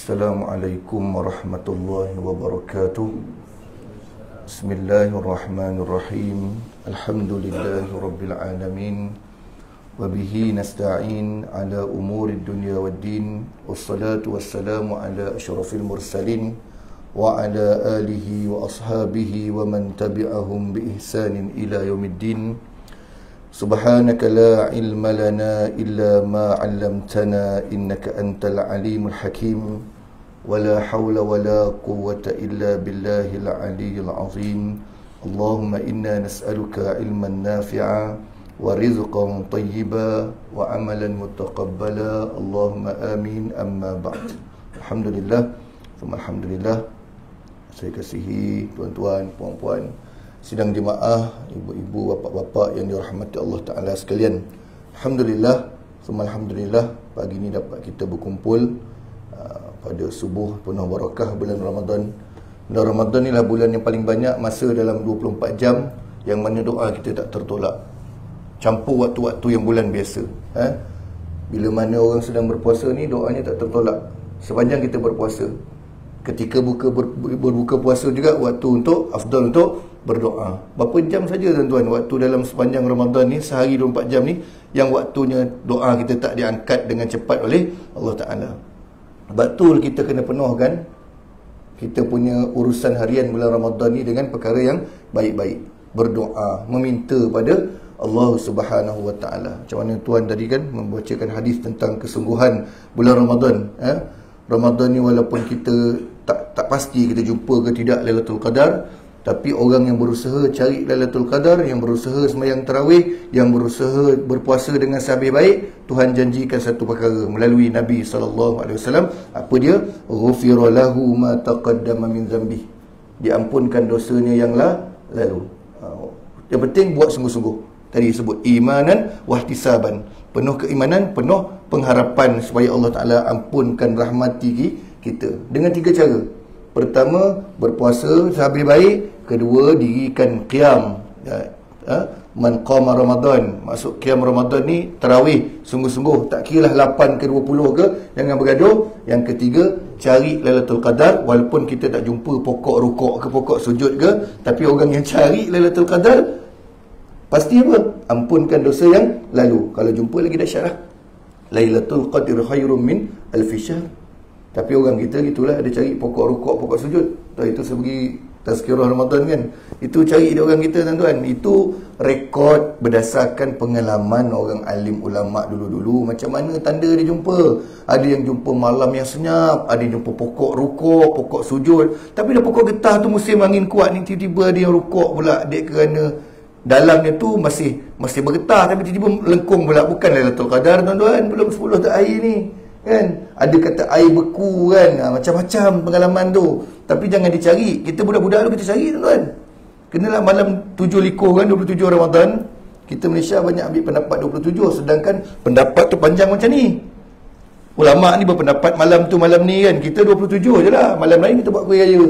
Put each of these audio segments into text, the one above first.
Assalamualaikum warahmatullahi wabarakatuh. Bismillahirrahmanirrahim. Alhamdulillahi rabbil alamin. Wabihi nasta'in ala umuri dunya waddin. Wassalatu wassalamu ala asyrafil mursalin wa ala alihi wa ashabihi wa man tabi'ahum bi ihsanin ila yaumiddin. Subhanaka la ilma lana illa ma 'allamtana innaka antal alimul hakim. Wala hawla wala quwwata illa billahil aliyyil azim. Allahumma inna nas'aluka ilman nafi'a wa rizqan tayyiba wa amalan mutaqabbala. Allahumma amin. Amma ba'd. Alhamdulillah, alhamdulillah. Saya kasihi tuan-tuan, puan-puan, sidang jemaah, ibu-ibu, bapa-bapa yang dirahmati Allah Ta'ala sekalian. Alhamdulillah, alhamdulillah, pagi ini dapat kita berkumpul pada subuh penuh barakah bulan Ramadan. Bulan Ramadan inilah bulan yang paling banyak masa dalam 24 jam yang mana doa kita tak tertolak. Campur waktu-waktu yang bulan biasa. Bila mana orang sedang berpuasa ni, doanya tak tertolak sepanjang kita berpuasa. Ketika berbuka puasa juga waktu untuk afdal untuk berdoa. Berapa jam saja tuan-tuan waktu dalam sepanjang Ramadan ni, sehari 24 jam ni, yang waktunya doa kita tak diangkat dengan cepat oleh Allah Ta'ala. Betul kita kena penuhkan kita punya urusan harian bulan Ramadan ni dengan perkara yang baik-baik. Berdoa, meminta pada Allah Subhanahu Wa Ta'ala. Macam mana tuan tadi kan membacakan hadis tentang kesungguhan bulan Ramadan. Ramadan ni walaupun kita tak pasti kita jumpa ke tidak Lailatul Qadar, tapi orang yang berusaha cari Lailatul Qadar, yang berusaha sembahyang tarawih, yang berusaha berpuasa dengan sehabis baik, Tuhan janjikan satu perkara melalui Nabi SAW. Apa dia? Ghufira lahu ma taqaddama min dhanbi. Diampunkan dosanya yang lalu. Yang penting buat sungguh-sungguh. Tadi sebut imanan wahtisaban. Penuh keimanan, penuh pengharapan supaya Allah Ta'ala ampunkan, rahmati kita dengan 3 cara. Pertama, berpuasa sehabis baik. Kedua, dirikan qiyam. Man qama Ramadan. Maksud qiyam Ramadan ni tarawih sungguh-sungguh. Tak kira lah 8 ke 20 ke, jangan bergaduh. Yang ketiga, cari Lailatul Qadar. Walaupun kita tak jumpa pokok rukuk ke pokok sujud ke, tapi orang yang cari Lailatul Qadar pasti apa? Ampunkan dosa yang lalu. Kalau jumpa lagi dahsyat lah. Lailatul Qadr khairum min alfi syahr. Tapi orang kita gitulah, ada cari pokok rukuk, pokok sujud. Itu sebagi tazkirah Ramadan kan. Itu cari dia orang kita tuan-tuan. Itu rekod berdasarkan pengalaman orang alim ulama dulu-dulu. Macam mana tanda dia jumpa. Ada yang jumpa malam yang senyap, ada yang jumpa pokok rukuk, pokok sujud. Tapi dah pokok getah tu musim angin kuat ni, tiba-tiba ada yang rukuk pula. Dia kerana dalamnya tu masih bergetah, tapi tiba-tiba lengkung pula. Bukan Lailatul Qadar tuan-tuan, belum 10 tak air ni kan. Ada kata air beku kan, macam-macam pengalaman tu. Tapi jangan dicari. Kita budak-budak tu kita cari tuan-tuan. Kenalah malam 7 likur kan, 27 Ramadan. Kita Malaysia banyak ambil pendapat 27, sedangkan pendapat tu panjang macam ni. Ulama ni berpendapat malam tu malam ni kan. Kita 27 je lah. Malam lain kita buat kuih raya,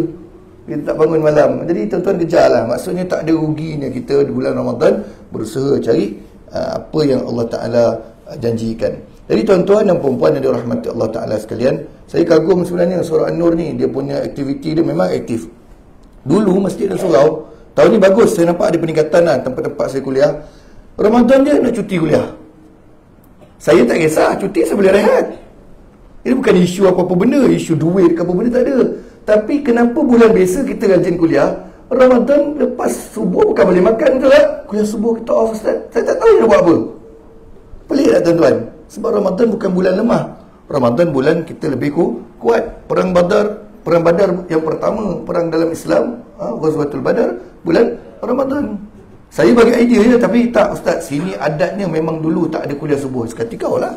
kita tak bangun malam. Jadi tuan-tuan kejarlah. Maksudnya tak ada ruginya kita di bulan Ramadan berusaha cari apa yang Allah Ta'ala janjikan. Jadi tuan-tuan dan perempuan yang dirahmati Allah Ta'ala sekalian, saya kagum sebenarnya surah An-Nur ni. Dia punya aktiviti dia memang aktif. Dulu masjid dan surau, tahun ni bagus, saya nampak ada peningkatan lah tempat-tempat saya kuliah. Ramadan je nak cuti kuliah. Saya tak kisah, cuti saya boleh rehat. Ini bukan isu apa-apa benda, isu duit ke apa benda, tak ada. Tapi kenapa bulan biasa kita rajin kuliah, Ramadan lepas subuh bukan boleh makan ke tak? Kuliah subuh kita off Ustaz. Saya tak tahu nak buat apa. Pelik tak tuan-tuan? Sebab Ramadan bukan bulan lemah. Ramadan bulan kita lebih kuat. Perang Badar yang pertama, perang dalam Islam, Ghazwatul Badar, bulan Ramadan. Saya bagi idea je, tapi tak Ustaz, sini adatnya memang dulu tak ada kuliah subuh. Sekati kau lah.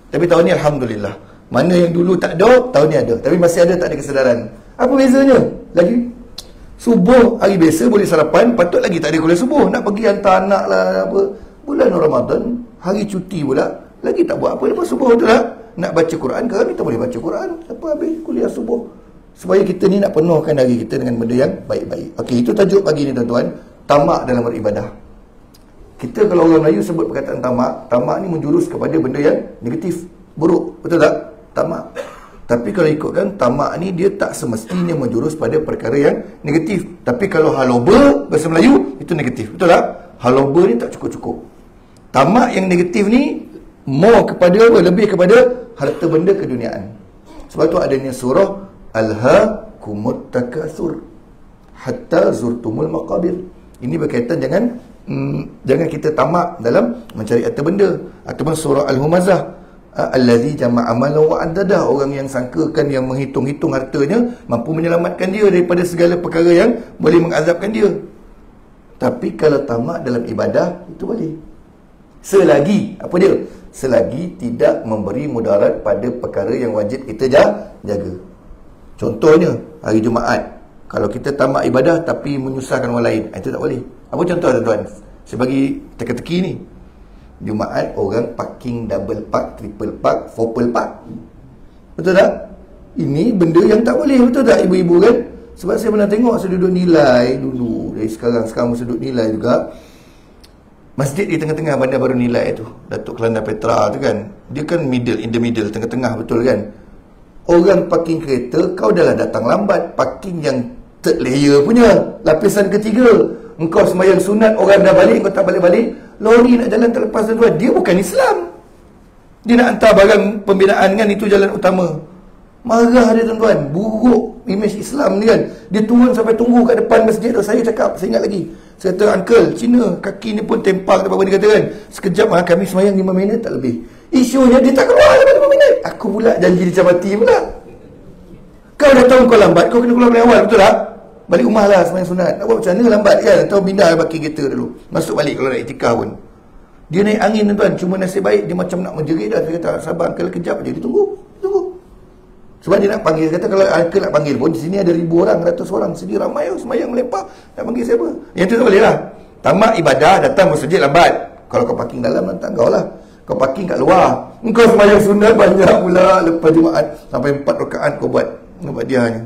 Tapi tahun ni Alhamdulillah, mana yang dulu tak ada, tahun ni ada. Tapi masih ada, tak ada kesedaran. Apa bezanya? Lagi subuh hari biasa boleh sarapan, patut lagi tak ada kuliah subuh. Nak pergi hantar anak lah apa. Bulan Ramadan, hari cuti pula, lagi tak buat apa lepas subuh tu lah. Nak baca Quran ke, kita boleh baca Quran. Apa habis kuliah subuh. Supaya kita ni nak penuhkan diri kita dengan benda yang baik-baik. Okey, itu tajuk pagi ni tuan-tuan. Tamak dalam beribadah. Kita kalau orang Melayu sebut perkataan tamak, tamak ni menjurus kepada benda yang negatif, buruk. Betul tak? Tamak. Tapi kalau ikutkan tamak ni, dia tak semestinya menjurus pada perkara yang negatif. Tapi kalau haloba bahasa Melayu, itu negatif. Betul tak? Haloba ni tak cukup-cukup. Tamak yang negatif ni more kepada apa? Lebih kepada harta benda keduniaan. Sebab tu adanya surah Alhaakumut Takatsur hatta zurtumul maqabir. Ini berkaitan jangan kita tamak dalam mencari harta benda. Ataupun surah Al-Humazah, allazi jama'a amalan wa addada, orang yang sangkakan, yang menghitung-hitung hartanya mampu menyelamatkan dia daripada segala perkara yang boleh mengazabkan dia. Tapi kalau tamak dalam ibadah, itu boleh. Selagi apa dia? Selagi tidak memberi mudarat pada perkara yang wajib kita jaga. Contohnya hari Jumaat, kalau kita tamak ibadah tapi menyusahkan orang lain, itu tak boleh. Apa contoh tuan-tuan? Saya bagi teka-teki ni. Jumaat orang parking double park, triple park, fourple park. Betul tak? Ini benda yang tak boleh, betul tak ibu-ibu kan? Sebab saya pernah tengok, saya duduk nilai dulu. Dari sekarang saya duduk nilai juga. Masjid di tengah-tengah Bandar Baru Nilai tu, Datuk Kelana Petra tu kan, dia kan in the middle, tengah-tengah, betul kan? Orang parking kereta, kau dah lah datang lambat. Parking yang third layer punya, lapisan ketiga. Engkau sembahyang sunat, orang dah balik, engkau tak balik-balik. Lori nak jalan terlepas tuan-tuan. Dia bukan Islam. Dia nak hantar barang pembinaan kan, itu jalan utama. Marah dia tuan-tuan. Buruk image Islam ni kan. Dia turun sampai tunggu kat depan masjid tu. Saya cakap, saya ingat lagi. Saya kata, uncle, Cina, kaki ni pun tempang. Apa dia kata kan, sekejap kami sembahyang 5 minit tak lebih. Isunya dia tak keluar sampai 5 minit. Aku pula janji dicabati pula. Kau dah tahu kau lambat, kau kena keluar dari awal, betul tak? Balik rumah lah sembahyang sunat. Nak buat macam mana lambat kan? Atau pindah parking kereta dulu, masuk balik kalau nak iktikaf pun. Dia naik angin tuan-tuan. Cuma nasib baik dia macam nak menjerit dah. Dia kata, sabar uncle, kejap je. Dia tunggu. Sebab dia nak panggil. Dia kata kalau uncle nak panggil pun, di sini ada 1000 orang, 100 orang. Sini ramai sembahyang melempar. Nak panggil siapa? Yang tu tak boleh lah. Tamak ibadah, datang masjid lambat. Kalau kau parking dalam, nanti kau lah. Kau parking kat luar, engkau sembahyang sunat banyak pula. Lepas Jumaat sampai 4 rakaat kau buat dia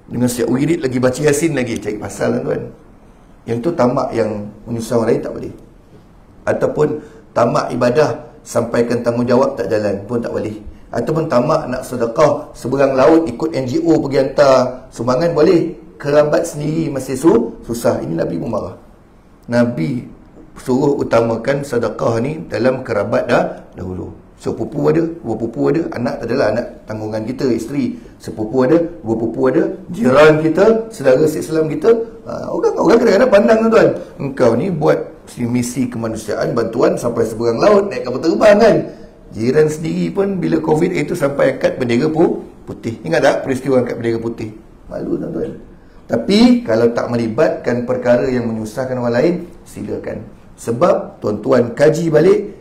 dengan siap wirid lagi, baca Yasin lagi, cari pasal tuan-tuan. Yang tu tamak yang menyusahkan orang lain, tak boleh. Ataupun tamak ibadah, sampaikan tanggungjawab tak jalan pun tak boleh. Ataupun tamak nak sedekah seberang laut, ikut NGO pergi hantar sumbangan, boleh. Kerabat sendiri masih susah. Ini Nabi pun marah. Nabi suruh utamakan sedekah ni dalam kerabat dahulu. Sepupu ada, dua pupu ada, anak tak adalah anak tanggungan kita, isteri. Sepupu ada, dua pupu ada, jiran kita, saudara Islam kita. Orang kadang-kadang pandang tuan-tuan, engkau ni buat misi kemanusiaan, bantuan sampai seberang laut, naik kapal terbang kan. Jiran sendiri pun bila Covid itu sampai angkat bendera putih. Ingat tak peristiwa angkat bendera putih? Malu tuan-tuan. Tapi kalau tak melibatkan perkara yang menyusahkan orang lain, silakan. Sebab tuan-tuan kaji balik,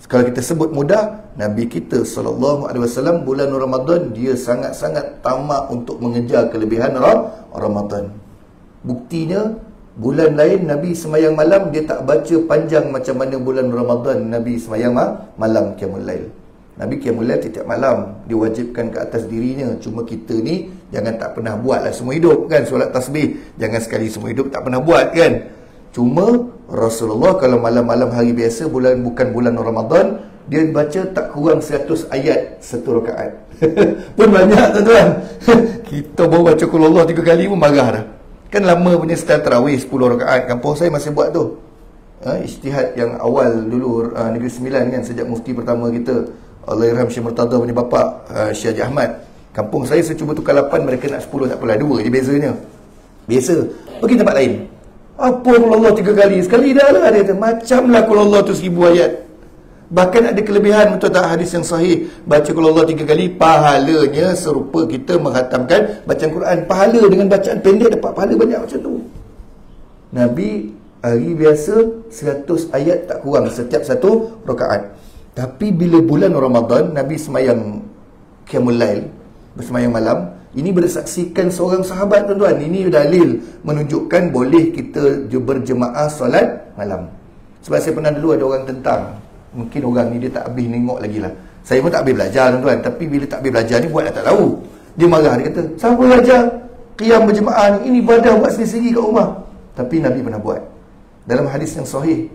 kalau kita sebut mudah, Nabi kita SAW bulan Ramadan, dia sangat-sangat tamak untuk mengejar kelebihan Ramadan. Buktinya, bulan lain Nabi sembahyang malam, dia tak baca panjang macam mana bulan Ramadan Nabi sembahyang malam Qiyamul Lail. Nabi Qiyamul Lail tiap malam diwajibkan ke atas dirinya. Cuma kita ni jangan tak pernah buat lah semua hidup kan. Solat tasbih jangan sekali semua hidup tak pernah buat kan. Cuma Rasulullah kalau malam-malam hari biasa, bukan bulan Ramadan, dia baca tak kurang 100 ayat satu rakaat. Pun banyak tuan-tuan. Kita baru baca Qul Allah 3 kali pun marah dah. Kan lama punya style tarawih 10 rakaat. Kampung saya masih buat tu. Ijtihad yang awal dulu, Negeri Sembilan kan, sejak mufti pertama kita, Allahyarham Syekh Murtada punya bapa, Syekh Haji Ahmad. Kampung saya cuba tukar 8, mereka nak 10, tak apalah, 2 je bezanya. Biasa. Pergi tempat lain. Apa Qul Allah 3 kali? Sekali dah lah dia kata. Macamlah Qul Allah tu 1000 ayat. Bahkan ada kelebihan, betul tak hadis yang sahih, baca Qul Allah 3 kali, pahalanya serupa kita menghatamkan bacaan Quran. Pahala dengan bacaan pendek dapat pahala banyak macam tu. Nabi hari biasa 100 ayat tak kurang setiap satu rakaat. Tapi bila bulan Ramadan, Nabi semayang Qiyamul Lail, bersemayang malam. Ini bersaksikan seorang sahabat tuan-tuan. Ini dalil menunjukkan boleh kita berjemaah solat malam. Sebab saya pernah dulu ada orang tentang, mungkin orang ni dia tak habis tengok lagi lah. Saya pun tak habis belajar tuan-tuan. Tapi bila tak habis belajar ni, buat dah tak tahu. Dia marah, dia kata, siapa belajar qiyam berjemaah ni? Ini ibadah buat sendiri-sendiri kat rumah. Tapi Nabi pernah buat. Dalam hadis yang sahih,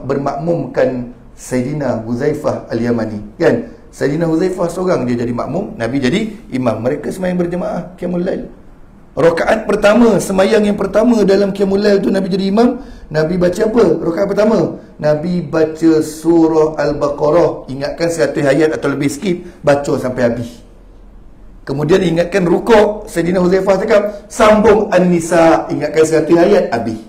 bermakmumkan Sayyidina Huzaifah Al-Yamani kan, Sayyidina Huzaifah seorang dia jadi makmum, Nabi jadi imam. Mereka sembahyang berjemaah qiyamul lail. Rakaat pertama, sembahyang yang pertama dalam qiyamul lail tu Nabi jadi imam. Nabi baca apa? Rakaat pertama Nabi baca surah Al-Baqarah, ingatkan 100 ayat atau lebih sikit, baca sampai habis. Kemudian ingatkan rukuk, Sayyidina Huzaifah cakap sambung An-Nisa, ingatkan 100 ayat, habis.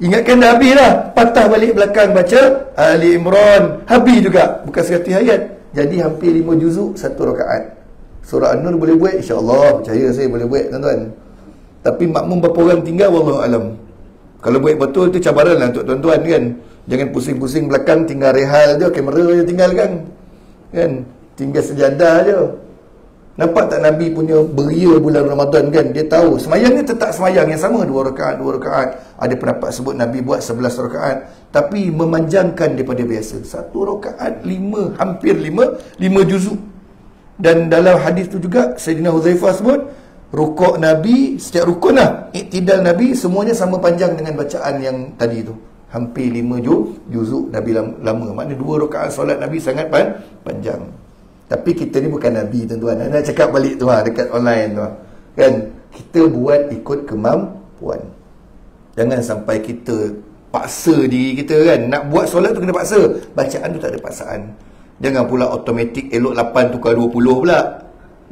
Ingatkan dah habis lah, patah balik belakang baca Ali Imran, habis juga, bukan 100 ayat. Jadi hampir 5 juzuk satu rakaat. Surah An-Nur boleh buat, insya-Allah, percaya saya boleh buat tuan-tuan. Tapi makmum berapa orang tinggal, wallahu alam. Kalau buat betul tu cabaran lah untuk tuan-tuan kan. Jangan pusing-pusing belakang, tinggal rehal je, kamera je tinggal kan. Tinggal sejadah je. Nampak tak Nabi punya beria bulan Ramadan kan? Dia tahu semayang ni tetap semayang yang sama, 2 rakaat. Ada pendapat sebut Nabi buat 11 rakaat, tapi memanjangkan daripada biasa. 1 rakaat 5, hampir 5 juzuk. Dan dalam hadis tu juga Sayyidina Huzaifah sebut rukuk Nabi, setiap rukun lah, iktidal Nabi semuanya sama panjang dengan bacaan yang tadi tu. Hampir 5 juzuk Nabi lama. Maknanya 2 rakaat solat Nabi sangat panjang. Tapi kita ni bukan Nabi tuan-tuan. Nak cakap balik tu dekat online tu kan. Kita buat ikut kemampuan. Jangan sampai kita paksa diri kita kan. Nak buat solat tu kena paksa. Bacaan tu tak ada paksaan. Jangan pula automatik elok 8 tukar 20 pula.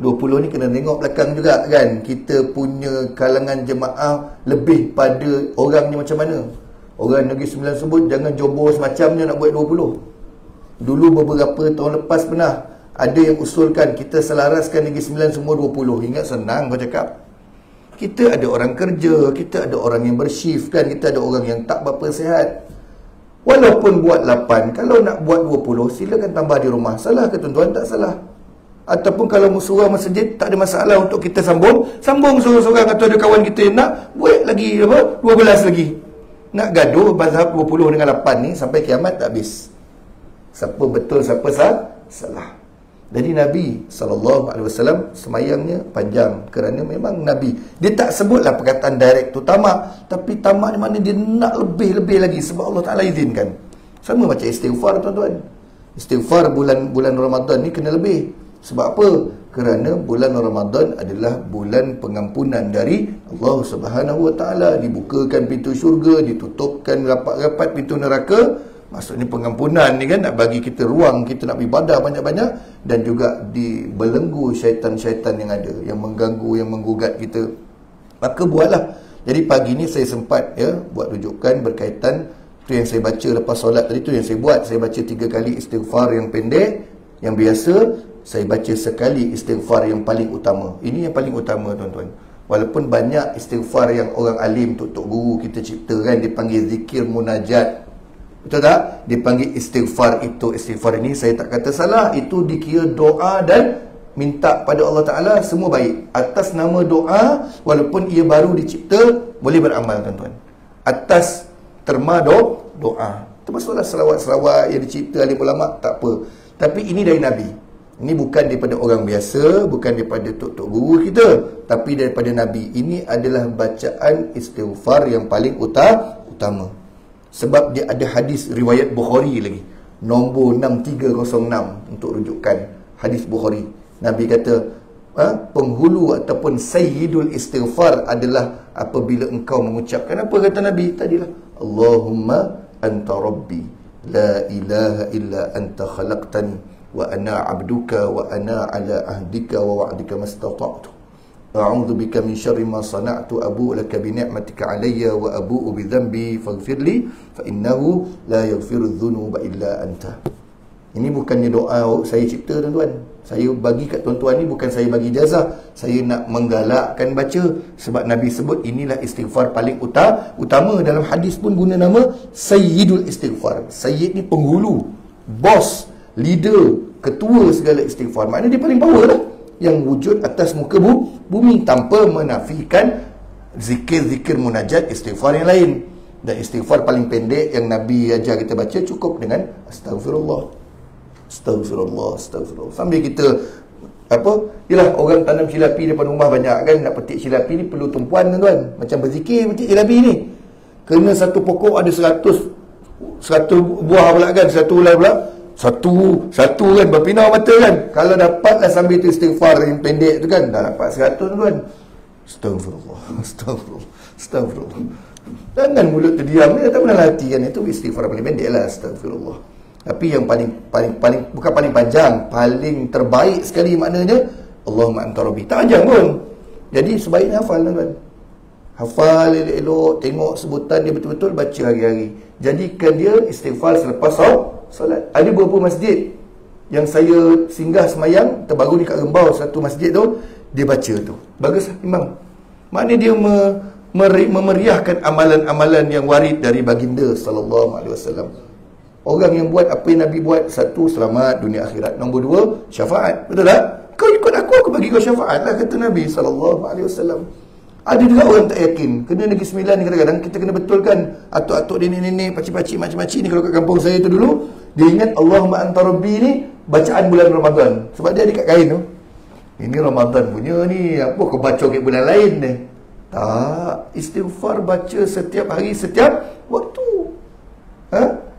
20 ni kena tengok belakang juga kan. Kita punya kalangan jemaah lebih pada orang ni macam mana. Orang Negeri Sembilan sebut jangan jobor semacamnya nak buat 20. Dulu beberapa tahun lepas pernah ada yang usulkan kita selaraskan Negeri Sembilan semua 20. Ingat senang kau cakap. Kita ada orang kerja, kita ada orang yang bershift kan, kita ada orang yang tak berapa sihat. Walaupun buat 8, kalau nak buat 20, silakan tambah di rumah. Salah ke tuan-tuan? Tak salah. Ataupun kalau surau masjid, tak ada masalah untuk kita sambung seorang-seorang, atau ada kawan kita yang nak buat lagi 12 lagi. Nak gaduh mazhab 20 dengan 8 ni sampai kiamat tak habis. Siapa betul, siapa salah. Jadi Nabi SAW semayangnya panjang kerana memang Nabi. Dia tak sebutlah perkataan direct tu tamak, tapi tamak di mana dia nak lebih-lebih lagi sebab Allah Ta'ala izinkan. Sama macam istighfar tuan-tuan. Istighfar bulan Ramadan ni kena lebih. Sebab apa? Kerana bulan Ramadan adalah bulan pengampunan dari Allah Subhanahu Wa Ta'ala. Dibukakan pintu syurga, ditutupkan rapat-rapat pintu neraka. Maksudnya pengampunan ni kan nak bagi kita ruang, kita nak beribadah banyak-banyak, dan juga dibelenggu syaitan-syaitan yang ada, yang mengganggu, yang menggugat kita. Maka buatlah. Jadi pagi ni saya sempat buat rujukan berkaitan tu yang saya baca lepas solat tadi tu yang saya buat. Saya baca 3 kali istighfar yang pendek, yang biasa. Saya baca sekali istighfar yang paling utama. Ini yang paling utama tuan-tuan. Walaupun banyak istighfar yang orang alim, tok guru kita ciptakan, dipanggil zikir munajat. Betul tak? Dipanggil istighfar itu. Istighfar ini saya tak kata salah. Itu dikira doa dan minta pada Allah Ta'ala, semua baik. Atas nama doa, walaupun ia baru dicipta, boleh beramal tuan-tuan. Atas terma doa. Termasuklah selawat-selawat yang dicipta oleh ulama, tak apa. Tapi ini dari Nabi. Ini bukan daripada orang biasa, bukan daripada tok-tok guru kita, tapi daripada Nabi. Ini adalah bacaan istighfar yang paling utama. Sebab dia ada hadis riwayat Bukhari lagi, nombor 6306 untuk rujukan hadis Bukhari. Nabi kata penghulu ataupun sayyidul istighfar adalah apabila engkau mengucapkan apa kata Nabi tadilah, Allahumma anta rabbi la ilaha illa anta khalaqtani wa ana abduka wa ana ala ahdika wa wa'dika mastata'tu a'udzu bika min syarri ma sana'tu abu'u laka bi ni'matika 'alayya wa abu'u bi dhanbi faghfir li fa innahu la yaghfiru dzunuba illa anta. Ini bukannya doa saya cipta tuan-tuan. Saya bagi kat tuan-tuan ni bukan saya bagi jazah. Saya nak menggalakkan baca sebab Nabi sebut inilah istighfar paling utama. Dalam hadis pun guna nama Sayyidul Istighfar. Sayyid ni penghulu, bos, leader, ketua segala istighfar. Maknanya dia paling power lah, yang wujud atas muka bumi, tanpa menafikan zikir-zikir munajat istighfar yang lain. Dan istighfar paling pendek yang Nabi ajar kita baca cukup dengan Astaghfirullah, Astaghfirullah, Astaghfirullah. Sambil kita yalah, orang tanam cilapi depan rumah banyak kan. Nak petik cilapi ni perlu tumpuan tuan-tuan. Macam berzikir petik cilapi ni, kena satu pokok ada 100 buah pula kan, 1 ulai pula. Satu kan berpinau mata kan. Kalau dapatlah sambil tu istighfar yang pendek tu kan, dah dapat 100 tuan. Astagfirullah. Jangan mulut tu diam, tak pernah hati kan. Itu istighfar paling pendek lah, astagfirullah. Tapi yang paling bukan paling panjang, paling terbaik sekali maknanya Allahumma anta rabbi. Tak panjang pun. Jadi sebaiknya hafal tuan. Hafal elok-elok, tengok sebutan dia betul-betul, baca hari-hari. Jadikan dia istighfar selepas solat. Ada beberapa masjid yang saya singgah semayang, terbaru dekat Rembau, satu masjid tu, dia baca tu. Bagus imam. Maknanya dia memeriahkan amalan-amalan yang warid dari baginda sallallahu alaihi wasallam. Orang yang buat apa yang Nabi buat, satu, selamat dunia akhirat. Nombor dua, syafaat. Betul tak? Kau ikut aku bagi kau syafaat lah, kata Nabi sallallahu alaihi wasallam. Ada juga orang tak yakin. Kena Negeri Sembilan ni kadang-kadang kita kena betulkan. Atuk-atuk nenek-nenek, pakcik-pakcik, makcik-makcik ni, kalau kat kampung saya tu dulu, dia ingat Allahumma anta rabbi ni bacaan bulan Ramadan. Sebab dia ada kat kain tu. Ini Ramadan punya ni, apa kau baca kat bulan lain ni? Tak. Istighfar baca setiap hari, setiap waktu.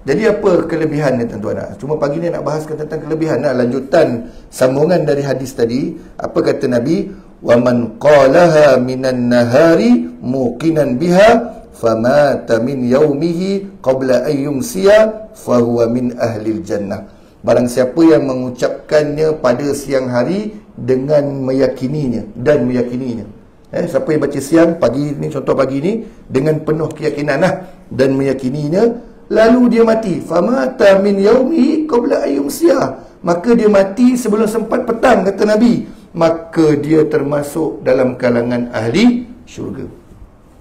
Jadi apa kelebihan ni tuan-tuan? Cuma pagi ni nak bahaskan tentang kelebihan. Lanjutan sambungan dari hadis tadi. Apa kata Nabi? وَمَنْ قَالَهَا مِنَ النَّهَارِ مُوقِنًا بِهَا فَمَاتَ مِنْ يَوْمِهِ قَبْلَ أَنْ يُمْسِيَ فَهُوَ مِنْ أَهْلِ الْجَنَّةِ. Barang siapa yang mengucapkannya pada siang hari dengan meyakininya dan meyakininya. Siapa yang baca siang, pagi ni, contoh pagi ni, dengan penuh keyakinan dan meyakininya, lalu dia mati, فَمَاتَ مِنْ يَوْمِهِ قَبْلَ أَنْ يُمْسِيَ, maka dia mati sebelum sempat petang, kata Nabi, maka dia termasuk dalam kalangan ahli syurga.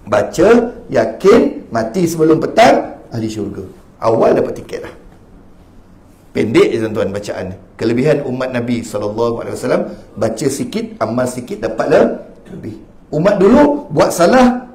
Baca, yakin, mati sebelum petang, ahli syurga. Awal dapat tiket lah. Pendek je tuan-tuan bacaan. Kelebihan umat Nabi SAW, baca sikit, amal sikit, dapatlah lebih. Umat dulu buat salah,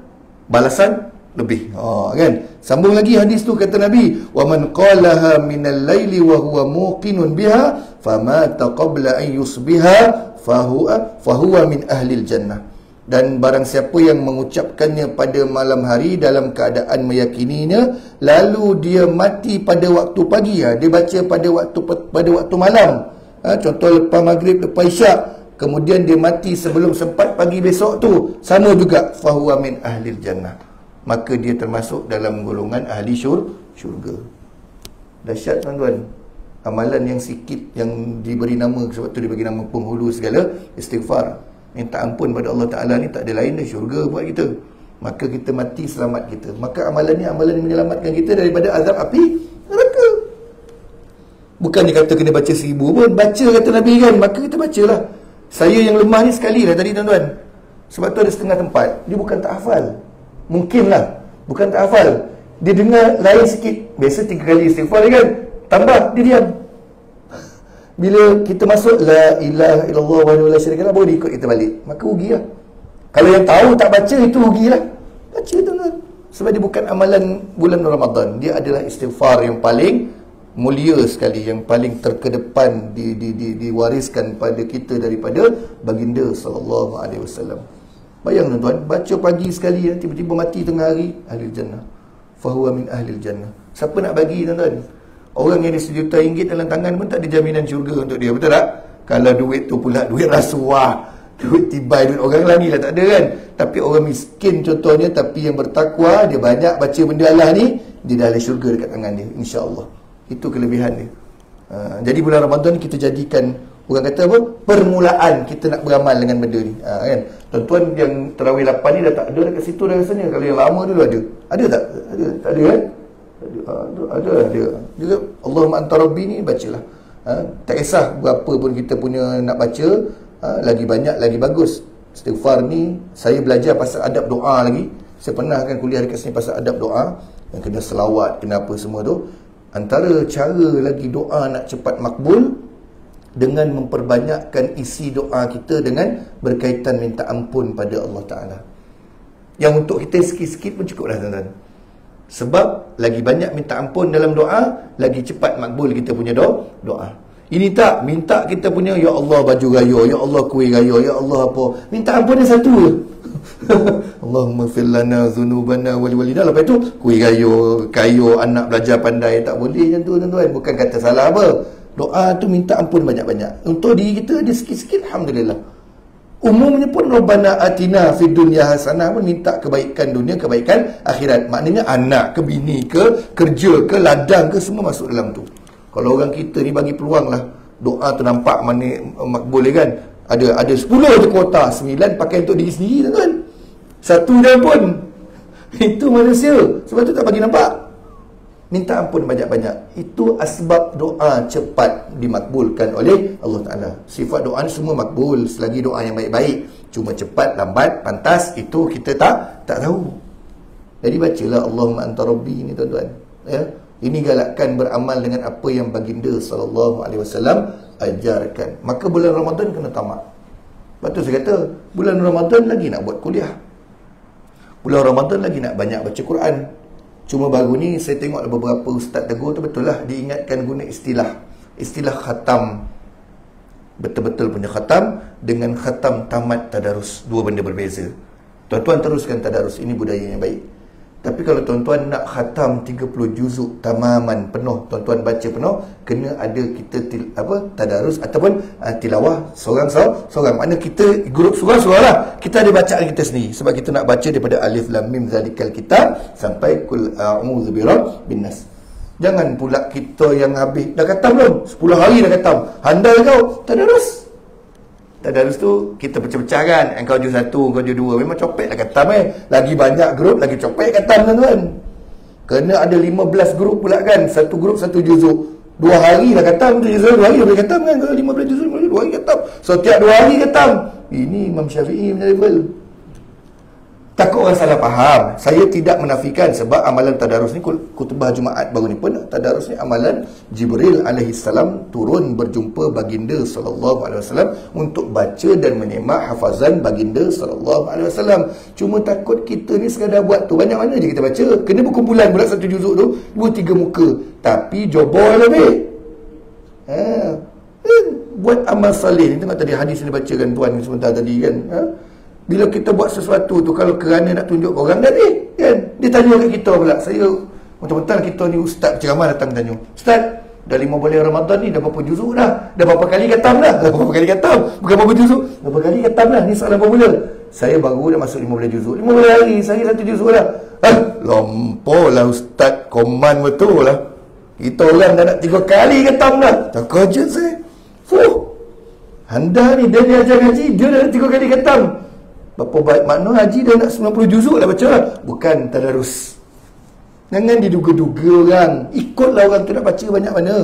balasan lebih. Kan? Sambung lagi hadis tu, kata Nabi, wa man qalaha minal laili wa huwa muqinun biha famata qabla an yusbiha fahuwa min ahlil jannah. Dan barang siapa yang mengucapkannya pada malam hari dalam keadaan meyakininya, lalu dia mati pada waktu pagi, dia baca pada waktu malam, contoh lepas maghrib, lepas isyak, kemudian dia mati sebelum sempat pagi besok tu, sama juga, fahuwa min ahlil jannah, maka dia termasuk dalam golongan ahli syurga. Dahsyat tuan-tuan. Amalan yang sikit yang diberi nama, sebab tu dia bagi nama penghulu segala, istighfar. Minta ampun pada Allah Ta'ala ni tak ada lain dah syurga buat kita. Maka kita mati selamat kita. Maka amalan ni amalan yang menyelamatkan kita daripada azab api neraka. Bukan dia kata kena baca 1000 pun. Baca kata Nabi kan, maka kita bacalah. Saya yang lemah ni sekali lah tadi tuan-tuan. Sebab tu ada setengah tempat dia bukan tak hafal. Mungkinlah bukan tak hafal, dia dengar lain sikit. Biasa 3 kali istighfar kan, tambah dia diam. Bila kita masuk la ilaha illallah wa la syarika lah, baru dia ikut kita balik, maka rugilah. Kalau yang tahu tak baca, itu rugilah. Baca tuan-tuan. Sebab dia bukan amalan bulan Ramadan. Dia adalah istighfar yang paling mulia sekali, yang paling terkedepan diwariskan pada kita daripada baginda sallallahu alaihi wasallam. Bayang tuan-tuan, baca pagi sekali, tiba-tiba mati tengah hari, ahli jannah. Fahuwa min ahli jannah. Siapa nak bagi tuan-tuan? Orang yang ada RM1 juta dalam tangan pun tak ada jaminan syurga untuk dia, betul tak? Kalau duit tu pula duit rasuah, duit tibai, duit orang lagi lah, tak ada kan? Tapi orang miskin contohnya, tapi yang bertakwa, dia banyak baca benda Allah ni, dia dah ada syurga dekat tangan dia, insya-Allah. Itu kelebihan dia. Jadi bulan Ramadan kita jadikan, orang kata apa? Permulaan kita nak beramal dengan benda ni. Kan? Tuan-tuan yang Tarawih 8 ni dah tak ada dekat situ dah rasanya. Kalau yang lama dulu ada. Ada tak? Ada. Tak ada kan? Ada. Juga Allahumma anta rabbi ni bacalah. Tak kisah berapa pun kita punya nak baca, lagi banyak lagi bagus. Istighfar ni saya belajar pasal adab doa lagi. Saya pernah kan kuliah dekat sini pasal adab doa, yang kena selawat, kena apa semua tu. Antara cara lagi doa nak cepat makbul dengan memperbanyakkan isi doa kita dengan berkaitan minta ampun pada Allah Ta'ala. Yang untuk kita sikit-sikit pun cukup dah tuan-tuan. Sebab lagi banyak minta ampun dalam doa, lagi cepat makbul kita punya doa. Ini tak, minta kita punya, ya Allah baju raya, ya Allah kuih raya, ya Allah apa. Minta ampun dia satu. Allahumma fir lana dhunubana wal walidina. Lepas tu kuih kayu anak belajar pandai, tak boleh macam tu tuan-tuan. Bukan kata salah apa. Doa tu minta ampun banyak-banyak. Untuk diri kita ada sikit-sikit, alhamdulillah. Umumnya pun Rabbana atina fid dunya hasanah pun minta kebaikan dunia, kebaikan akhirat. Maknanya anak ke, bini ke, kerja ke, ladang ke, semua masuk dalam tu. Kalau orang kita ni bagi peluang lah, doa tu nampak mana makbul kan. Ada 10 je kuota, 9 pakai untuk diri sendiri tuan-tuan. Satu je pun. Itu manusia. Sebab tu tak bagi nampak. Minta ampun banyak-banyak. Itu asbab doa cepat dimakbulkan oleh Allah Ta'ala. Sifat doa ni semua makbul selagi doa yang baik-baik. Cuma cepat, lambat, pantas, itu kita tak tahu. Jadi bacalah Allahumma anta rabbi ni tuan-tuan. Ya? Ini galakkan beramal dengan apa yang baginda SAW ajarkan. Maka bulan Ramadan kena tamat. Lepas tu saya kata, bulan Ramadan lagi nak buat kuliah. Bulan Ramadan lagi nak banyak baca Quran. Cuma baru ni saya tengok beberapa ustaz tegur tu, betul lah diingatkan guna istilah khatam. Betul-betul punya khatam dengan khatam tamat tadarus. Dua benda berbeza. Tuan-tuan teruskan tadarus, ini budaya yang baik. Tapi kalau tuan-tuan nak khatam 30 juzuk tamaman penuh, tuan-tuan baca penuh, kena ada kita tadarus ataupun tilawah seorang. Maknanya kita grup surah lah. Kita ada bacaan kita sendiri. Sebab kita nak baca daripada alif lam mim zalikal kitab sampai kul a'udzu birabbin nas. Jangan pula kita yang habis dah khatam belum? 10 hari dah khatam. Handal kau tadarus. Tadarus tu kita pecah-pecah kan. Engkau juz 1, engkau juz 2. Memang copek lah khatam Lagi banyak grup, lagi copek khatam tuan-tuan. Kena ada 15 grup pula kan. Satu grup, satu juzuk. 2 hari dah khatam. 2 hari dah boleh khatam kan. Kalau 15 juzuk, 2 hari khatam. So tiap 2 hari khatam. Ini Imam Syafi'i punya level. Takut orang salah faham. Saya tidak menafikan sebab amalan tadarus ni, khutbah Jumaat baru ni pun, tadarus ni amalan Jibril alaihi salam turun berjumpa baginda sallallahu alaihi wasallam untuk baca dan menyemak hafazan baginda sallallahu alaihi wasallam. Cuma takut kita ni sekadar buat tu. Banyak mana je kita baca. Kena berkumpulan pula satu juzuk tu, 2-3 muka. Tapi jobol lebih. Buat amal salih ni. Tengok tadi hadis yang dibacakan tuan sebentar tadi kan. Bila kita buat sesuatu tu, kalau kerana nak tunjuk orang dah kan? Dia tanya kat kita pula. Saya, betul-betul kita ni ustaz ceramah datang tanya, Ustaz, dah 5 bulan Ramadan ni, dah berapa juzuk dah? Dah berapa kali khatam dah? Dah berapa kali khatam? Bukan berapa juzuk, berapa kali khatam dah? Ni soalan bermula. Saya baru dah masuk 5 bulan juzuk. 5 bulan hari, saya 1 juzuk dah. Lompor lah ustaz, koman betul lah. Kita orang dah nak 3 kali khatam dah. Tak kejut saya. Anda ni, dia ajar ngaji, dia dah 3 kali khatam. Berapa baik makna haji dah nak 90 juzuk dah baca. Bukan tadarus. Jangan diduga-duga orang. Ikutlah orang tu nak baca banyak mana.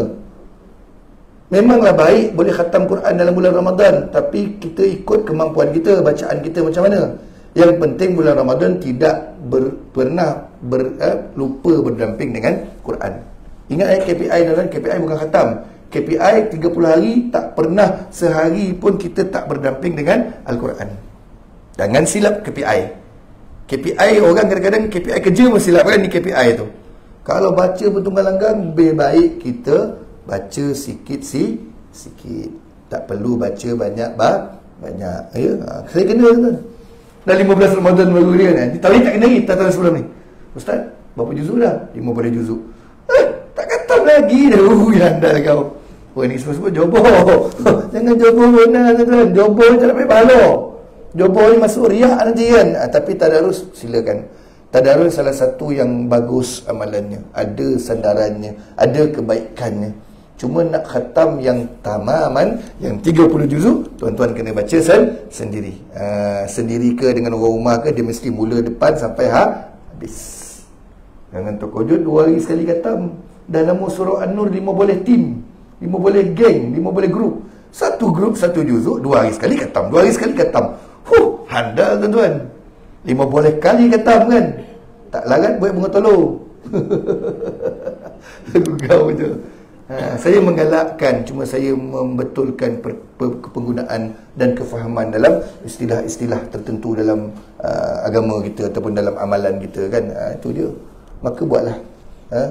Memanglah baik boleh khatam Quran dalam bulan Ramadan, tapi kita ikut kemampuan kita, bacaan kita macam mana. Yang penting bulan Ramadan tidak pernah lupa berdamping dengan Quran. Ingat KPI dan KPI bukan khatam. KPI 30 hari, tak pernah sehari pun kita tak berdamping dengan Al-Quran. Jangan silap KPI. KPI orang kadang-kadang KPI kerja pun silap kan ni KPI tu. Kalau baca bertunggal langgang, lebih baik kita baca sikit. Tak perlu baca banyak. Ya, saya kena kan. Dah 15 Ramadan baru dia kan. Tahun ni tak kena lagi, tahun sebelum ni. Ustaz, berapa juzuk dah? 50 juzuk. Tak khatam lagi dah. Handal kau. Ni semua jobo. Jangan jobo benar tuan. Jobo tak dapat pahala. Jobo ni masuk riak nanti kan. Tapi tadarus silakan. Tadarus salah satu yang bagus amalannya. Ada sandarannya, ada kebaikannya. Cuma nak khatam yang tamaman, yang 30 juzuk, tuan-tuan kena baca sendiri. Sendiri ke dengan orang rumah ke, dia mesti mula depan sampai habis. Jangan terkojut 2 hari sekali khatam. Dalam surah An-Nur 5 boleh tim, 5 boleh geng, 5 boleh grup. Satu grup, satu juzuk, 2 hari sekali khatam, 2 hari sekali khatam. Handal tuan-tuan. 5 boleh kali khatam kan. Tak larat buat bunga tolong. Kau je. Saya menggalakkan, cuma saya membetulkan penggunaan dan kefahaman dalam istilah-istilah tertentu dalam agama kita ataupun dalam amalan kita kan. Itu dia. Maka buatlah.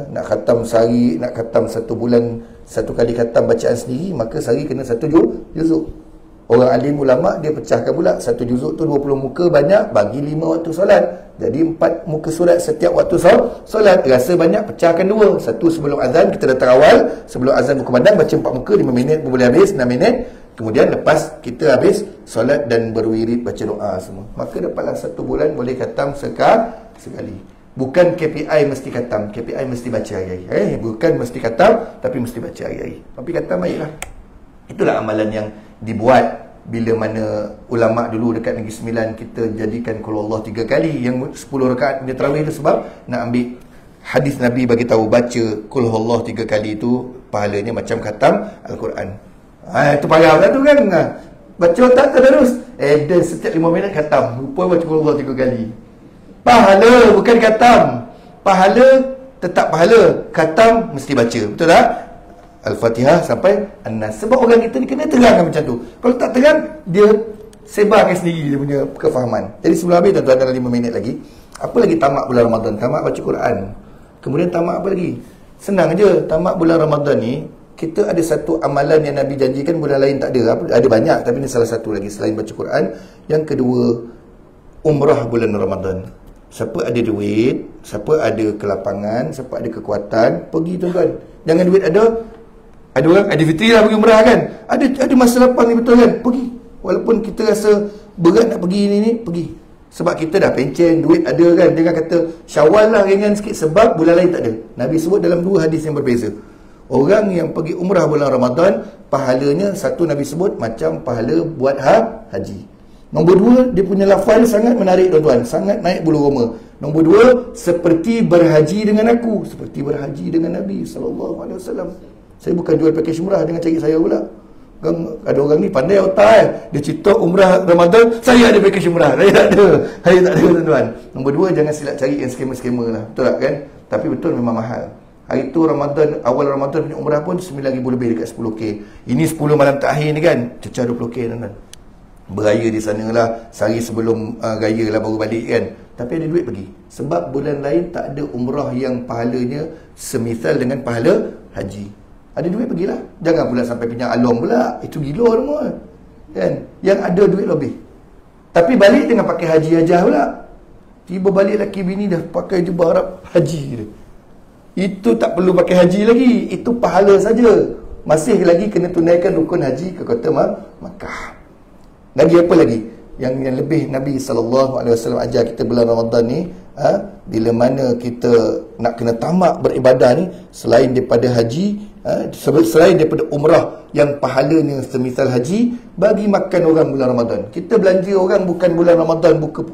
Nak khatam sehari, nak khatam 1 bulan 1 kali khatam bacaan sendiri, maka sehari kena 1 juzuk. Orang alim ulama' dia pecahkan pula. Satu juzuk tu 20 muka, banyak, bagi 5 waktu solat. Jadi 4 muka surat setiap waktu solat. Rasa banyak, pecahkan 2. Satu sebelum azan, kita datang awal. Sebelum azan berkumandang, baca 4 muka, 5 minit pun boleh habis, 6 minit. Kemudian lepas kita habis solat dan berwirid baca doa semua, maka dapatlah 1 bulan boleh khatam sekali. Bukan KPI mesti khatam, KPI mesti baca hari-hari. Bukan mesti khatam, tapi mesti baca hari-hari. Tapi khatam baiklah. Itulah amalan yang dibuat bila mana ulama' dulu dekat Negeri Sembilan, kita jadikan qul Allah 3 kali. Yang 10 rakaat dia tarawih tu sebab nak ambil hadis Nabi bagi tahu baca qul Allah 3 kali itu pahalanya macam khatam Al-Quran. Itu parah tu kan. Baca tak terus. Dan setiap 5 minit khatam. Rupa baca qul Allah 3 kali. Pahala bukan khatam. Pahala tetap pahala. Khatam mesti baca. Betul tak? Al-Fatihah sampai An-Nas. Sebab orang kita ni kena terangkan macam tu. Kalau tak terang, dia sebarkan sendiri dia punya kefahaman. Jadi sebelum habis tuan-tuan, dalam 5 minit lagi. Apa lagi tamak bulan Ramadan? Tamak baca Quran. Kemudian tamak apa lagi? Senang je. Tamak bulan Ramadan ni, kita ada satu amalan yang Nabi janjikan bulan lain tak ada. Ada banyak, tapi ini salah satu lagi selain baca Quran. Yang kedua, umrah bulan Ramadan. Siapa ada duit, siapa ada kelapangan, siapa ada kekuatan, pergi tuan-tuan. Jangan duit ada orang ada fitri lah pergi umrah kan. Ada masa lapang ni betul kan? Pergi. Walaupun kita rasa berat nak pergi ni, pergi. Sebab kita dah pencen, duit ada kan. Jangan kata Syawal lah ringan sikit sebab bulan lain tak ada. Nabi sebut dalam 2 hadis yang berbeza. Orang yang pergi umrah bulan Ramadan, pahalanya satu Nabi sebut macam pahala buat haji. Nombor 2, dia punya lafaz sangat menarik tuan-tuan, sangat naik bulu roma. Nombor 2, seperti berhaji dengan aku, seperti berhaji dengan Nabi SAW. Saya bukan jual pakej umrah dengan cari saya pula. Ada orang ni pandai otak dia cerita umrah Ramadan, saya ada pakej umrah. Saya tak ada tuan-tuan. Nombor 2, jangan silap cari yang skema-skema lah. Betul tak kan? Tapi betul memang mahal. Hari tu Ramadan, awal Ramadan punya umrah pun 9,000 lebih dekat 10K. Ini 10 malam terakhir ni kan, cecah 20K tuan-tuan. Beraya di sana lah, sehari sebelum raya lah baru balik kan. Tapi ada duit pergi. Sebab bulan lain tak ada umrah yang pahalanya semisal dengan pahala haji. Ada duit pergilah. Jangan pula sampai pinjam along pula. Itu gila semua kan. Yang ada duit lebih. Tapi balik dengan pakai haji hajah pula. Tiba balik laki bini dah pakai jubah Arab haji dia. Itu tak perlu pakai haji lagi. Itu pahala saja. Masih lagi kena tunaikan rukun haji ke kota Makkah. Lagi apa lagi? Yang lebih Nabi SAW ajar kita bulan Ramadan ni, bila mana kita nak kena tamak beribadah ni, selain daripada haji, selain daripada umrah yang pahalanya semisal haji, bagi makan orang bulan Ramadan. Kita belanja orang bukan bulan Ramadan buka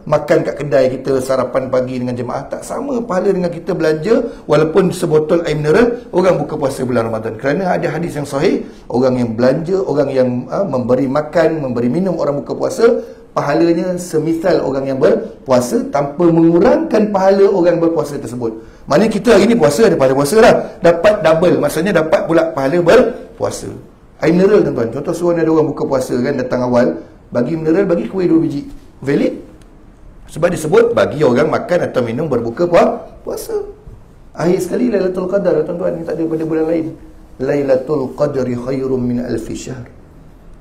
makan kat kedai kita sarapan pagi dengan jemaah, tak sama pahala dengan kita belanja walaupun sebotol air mineral orang buka puasa bulan Ramadan. Kerana ada hadis yang sahih, orang yang belanja, orang yang memberi makan, memberi minum orang buka puasa, pahalanya semisal orang yang berpuasa tanpa mengurangkan pahala orang berpuasa tersebut. Maknanya kita hari ni puasa, ada pahala puasa lah, dapat double, maksudnya dapat pula pahala berpuasa. Air mineral tuan-tuan, contoh suruh ada orang buka puasa kan, datang awal, bagi mineral, bagi kuih 2 biji, valid. Sebab disebut bagi orang makan atau minum berbuka puasa. Akhir sekali Lailatul Qadar tuan-tuan, ni tak ada pada bulan lain. Lailatul Qadri khairum min alfi syahr.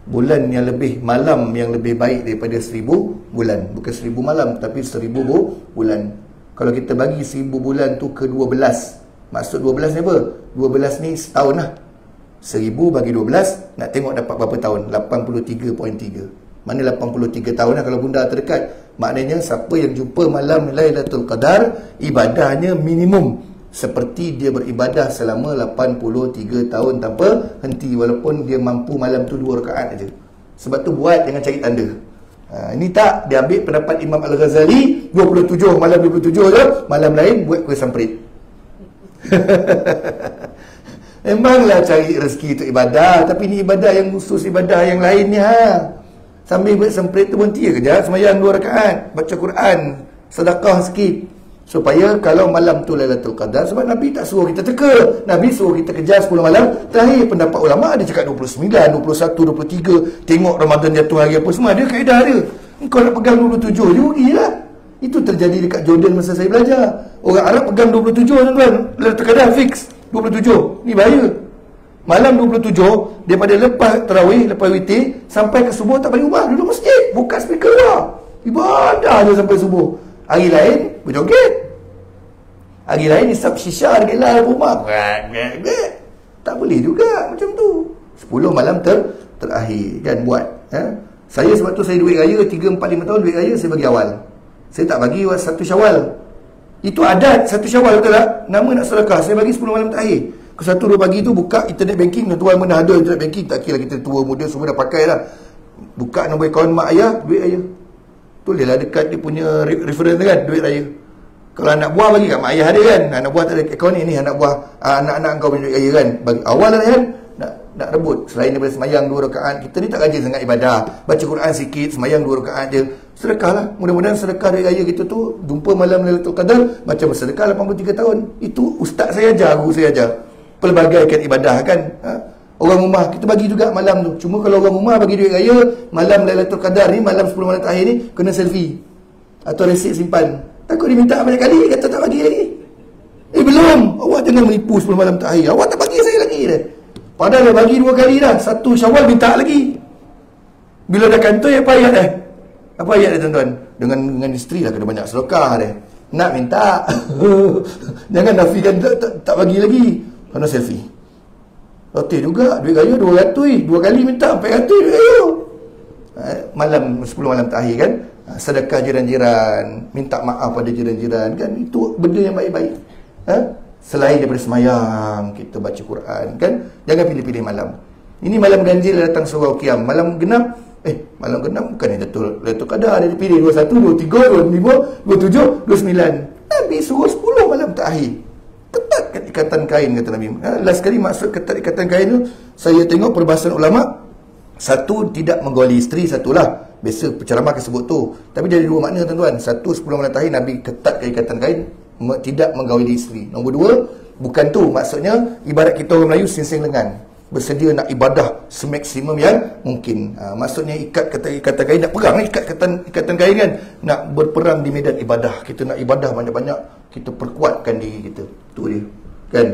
Bulan yang lebih, malam yang lebih baik daripada 1000 bulan. Bukan 1000 malam, tapi 1000 bulan. Kalau kita bagi 1000 bulan tu ke 12, maksud 12 ni apa? 12 ni setahun lah. 1000 bagi 12, nak tengok dapat berapa tahun? 83.3. Mana 83 tahun lah kalau bunda terdekat. Maknanya siapa yang jumpa malam Lailatul Qadar, ibadahnya minimum seperti dia beribadah selama 83 tahun tanpa henti, walaupun dia mampu malam tu 2 rakaat aja. Sebab tu buat, jangan cari tanda. Ini tak, dia ambil pendapat Imam Al-Ghazali 27, malam 27 je, malam lain buat kuih samprit. Memanglah cari rezeki untuk ibadah, tapi ni ibadah yang khusus, ibadah yang lain ni sambil buat samprit tu berhenti kejap, sembahyang 2 rakaat, baca Quran, sedekah sikit. Supaya kalau malam tu Lailatul Qadar, sebab Nabi tak suruh kita teka, Nabi suruh kita kejar 10 malam terakhir. Pendapat ulama ada cakap 29, 21, 23, tengok Ramadan jatuh hari apa semua, ada kaedah dia. Engkau nak pegang 27 je, rugilah. Itu terjadi dekat Jordan masa saya belajar. Orang Arab pegang 27 tuan-tuan, Lailatul Qadar fix 27. Ni bahaya. Malam 27, daripada lepas tarawih, lepas witir sampai ke subuh tak balik rumah, duduk masjid, buka speaker lah, ibadah je sampai subuh. Hari lain berjoget, hari lain isap shisha dekat dalam rumah. Tak boleh juga macam tu. 10 malam terakhir kan buat. Saya sebab tu saya duit raya 3, 4, 5 tahun duit raya saya bagi awal. Saya tak bagi 1 Syawal. Itu adat 1 Syawal, betul tak? Nama nak sedekah, saya bagi 10 malam terakhir. Ke 1, 2 pagi tu buka internet banking. Tuan mana ada internet banking, tak kira kita tua muda semua dah pakai dah. Buka nombor akaun mak ayah, duit raya. Tulislah dekat dia punya reference kan, duit raya. Kalau anak buah bagi kat mak ayah ada kan, anak buah tak ada akaun ni anak buah, anak-anak kau punya duit raya kan. Bagi awal lah kan, nak rebut. Selain daripada semayang 2 rakaat, kita ni tak rajin sangat ibadah, baca Quran sikit, semayang 2 rakaat je. Sedekah lah, mudah-mudahan sedekah duit raya kita tu jumpa malam Lailatul Qadar macam bersedekah 83 tahun. Itu ustaz saya ajar, guru saya ajar, pelbagaikan ibadah kan. Orang rumah kita bagi juga malam tu. Cuma kalau orang rumah bagi duit raya malam Lailatul Qadar ni, malam 10 malam terakhir ni, kena selfie atau resit simpan. Takut dia minta banyak kali, kata tak bagi lagi. Belum, awak jangan menipu 10 malam terakhir, awak tak bagi saya lagi dah. Padahal dah bagi 2 kali dah. 1 Syawal minta lagi. Bila dah kantoi, apa ayat dah? Apa ayat dia tuan-tuan? Dengan isteri lah kena banyak sedekah dia. Nak minta jangan nafikan tak bagi lagi. Kena selfie. Roti juga, duit raya 200, 2 kali minta 400 duit raya. Malam 10 malam terakhir kan, sedekah jiran-jiran, minta maaf pada jiran-jiran kan, itu benda yang baik-baik. Selain daripada semayang, kita baca Quran kan, jangan pilih-pilih malam. Ini malam ganjil datang surau Qiyam. Malam genap, malam genap bukan Lailatul Qadar, dia pilih 21, 23, 25, 27, 29. Nabi suruh 10 malam terakhir. Ketatkan ikatan kain, kata Nabi. Last kali maksud ketat ikatan kain tu, saya tengok perbahasan ulama'. Satu, tidak menggoli isteri, satulah. Biasa penceramah akan sebut tu. Tapi dia ada 2 makna tuan-tuan. Satu, 10 malam terakhir Nabi ketatkan ikatan kain, tidak menggauli isteri. Nombor 2, bukan tu maksudnya. Ibarat kita orang Melayu singsing lengan, bersedia nak ibadah semaksimum yang mungkin. Maksudnya ikatan kain, nak perang ikatan kain kan, nak berperang di medan ibadah. Kita nak ibadah banyak-banyak, kita perkuatkan diri kita. Tu dia kan.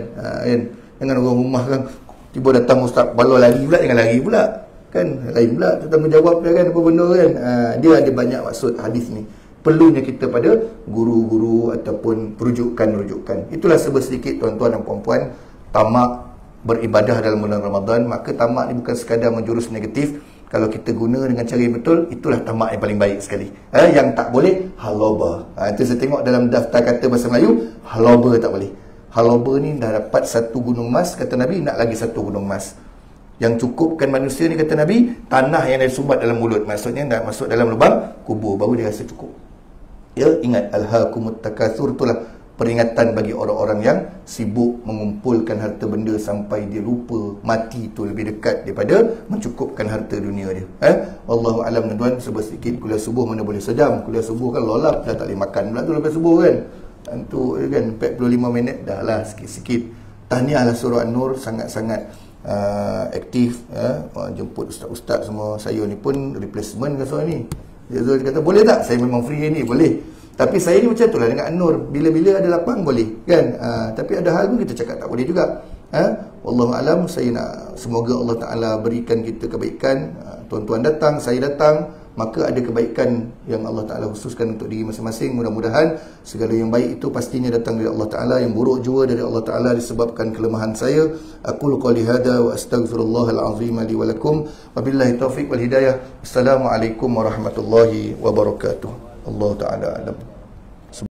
Jangan orang rumah kan tiba datang ustaz baloi lari pula, jangan lari pula kan, lain pula tanggungjawab dia kan, apa benda kan. Dia ada banyak maksud hadis ni. Perlunya kita pada guru-guru ataupun rujukan-rujukan. Itulah sedikit tuan-tuan dan puan-puan, tamak beribadah dalam bulan Ramadan. Maka tamak ni bukan sekadar menjurus negatif. Kalau kita guna dengan cara yang betul, itulah tamak yang paling baik sekali. Yang tak boleh, haloba. Itu saya tengok dalam daftar kata bahasa Melayu, haloba tak boleh. Haloba ni dah dapat 1 gunung emas, kata Nabi, nak lagi 1 gunung emas. Yang cukupkan manusia ni, kata Nabi, tanah yang dah sumbat dalam mulut. Maksudnya dah masuk dalam lubang kubur, baru dia rasa cukup. Ya, ingat alhaakumut takatsur, itulah peringatan bagi orang-orang yang sibuk mengumpulkan harta benda sampai dia lupa mati tu lebih dekat daripada mencukupkan harta dunia dia. Wallahu alam tuan-tuan. Sebab sikit kuliah subuh mana boleh sejam. Kuliah subuh kan lolap, dah tak boleh makan pula tu lepas subuh kan. Itu kan 45 minit dah lah, sikit-sikit. Tahniahlah surah An-Nur, sangat-sangat aktif. Jemput ustaz-ustaz semua. Saya ni pun replacement ke soal ni. Dia kata, boleh tak? Saya memang free ni, boleh. Tapi saya ni macam tu lah dengan An-Nur. Bila-bila ada lapang, boleh kan. Tapi ada hal pun kita cakap tak boleh juga. Wallahu alam. Saya nak, semoga Allah Ta'ala berikan kita kebaikan. Tuan-tuan datang, saya datang, maka ada kebaikan yang Allah Ta'ala khususkan untuk diri masing-masing. Mudah-mudahan segala yang baik itu pastinya datang dari Allah Ta'ala. Yang buruk juga dari Allah Ta'ala disebabkan kelemahan saya. Aqulu qali hadha wa astaghfirullahal azim li wa lakum. Wabillahi taufiq wal hidayah. Assalamualaikum warahmatullahi wabarakatuh. Allah Ta'ala alam.